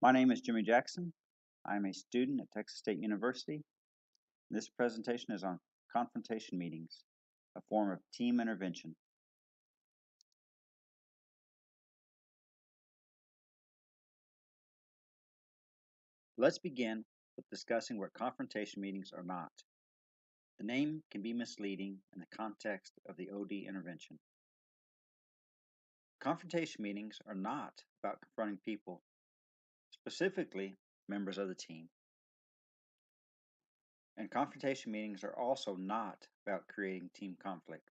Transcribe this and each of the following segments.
My name is Jimmy Jackson. I am a student at Texas State University. This presentation is on confrontation meetings, a form of team intervention. Let's begin with discussing what confrontation meetings are not. The name can be misleading in the context of the OD intervention. Confrontation meetings are not about confronting people, specifically members of the team. And confrontation meetings are also not about creating team conflict.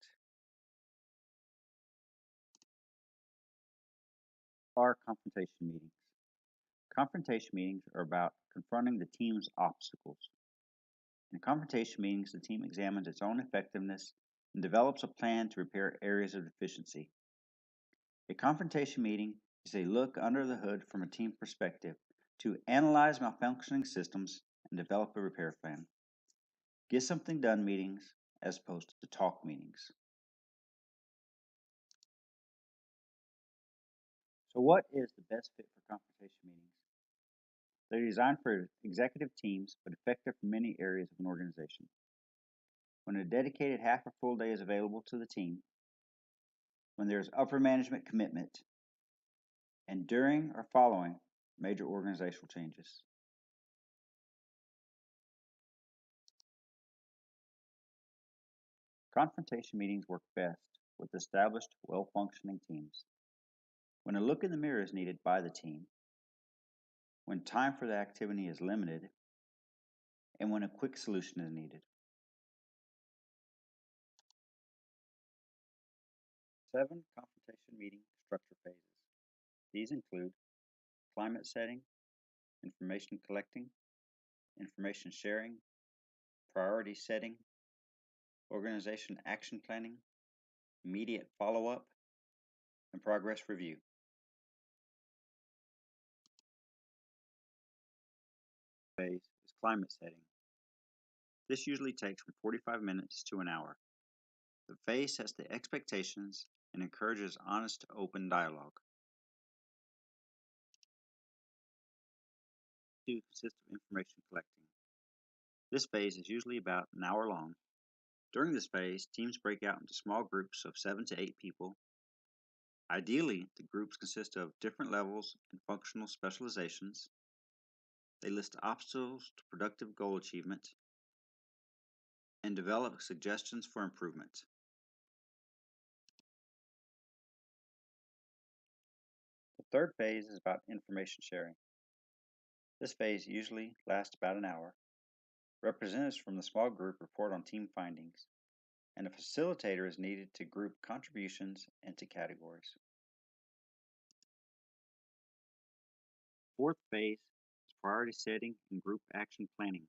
Are confrontation meetings? Confrontation meetings are about confronting the team's obstacles. In confrontation meetings, the team examines its own effectiveness and develops a plan to repair areas of deficiency. A confrontation meeting is a look under the hood from a team perspective to analyze malfunctioning systems and develop a repair plan. Get something done meetings as opposed to talk meetings. So, what is the best fit for confrontation meetings? They're designed for executive teams but effective for many areas of an organization. When a dedicated half or full day is available to the team, when there's upper management commitment, and during or following major organizational changes. Confrontation meetings work best with established, well-functioning teams. When a look in the mirror is needed by the team, when time for the activity is limited, and when a quick solution is needed. 7 confrontation meeting structure phases. These include climate setting, information collecting, information sharing, priority setting, organization action planning, immediate follow-up, and progress review. Phase is climate setting. This usually takes from 45 minutes to an hour. The phase sets the expectations and encourages honest, open dialogue. 2 consists of information collecting. This phase is usually about an hour long. During this phase, teams break out into small groups of 7 to 8 people. Ideally, the groups consist of different levels and functional specializations. They list obstacles to productive goal achievement and develop suggestions for improvement. The third phase is about information sharing. This phase usually lasts about an hour. Representatives from the small group report on team findings, and a facilitator is needed to group contributions into categories. Fourth phase is priority setting and group action planning.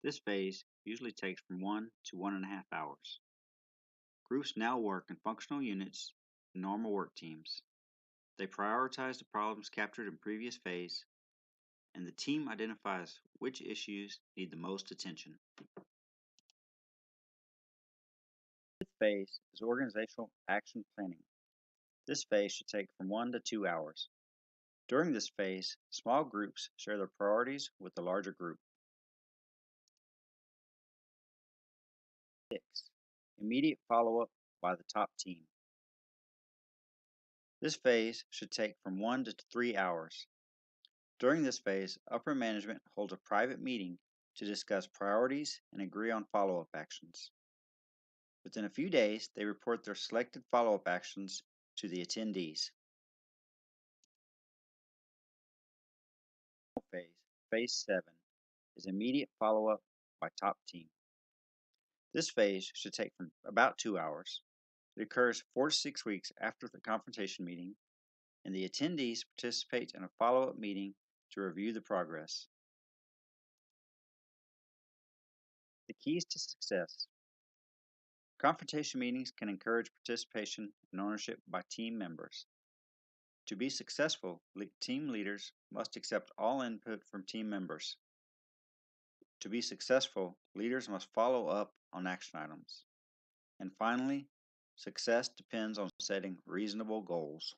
This phase usually takes from 1 to 1.5 hours. Groups now work in functional units and normal work teams. They prioritize the problems captured in previous phase, and the team identifies which issues need the most attention. Fifth phase is organizational action planning. This phase should take from 1 to 2 hours. During this phase, small groups share their priorities with the larger group. 6. Immediate follow-up by the top team. This phase should take from 1 to 3 hours. During this phase, upper management holds a private meeting to discuss priorities and agree on follow-up actions. Within a few days, they report their selected follow-up actions to the attendees. Phase 7, is immediate follow-up by top team. This phase should take from about 2 hours. It occurs 4 to 6 weeks after the confrontation meeting, and the attendees participate in a follow-up meeting to review the progress. The keys to success. Confrontation meetings can encourage participation and ownership by team members. To be successful, team leaders must accept all input from team members. To be successful, leaders must follow up on action items. And finally, success depends on setting reasonable goals.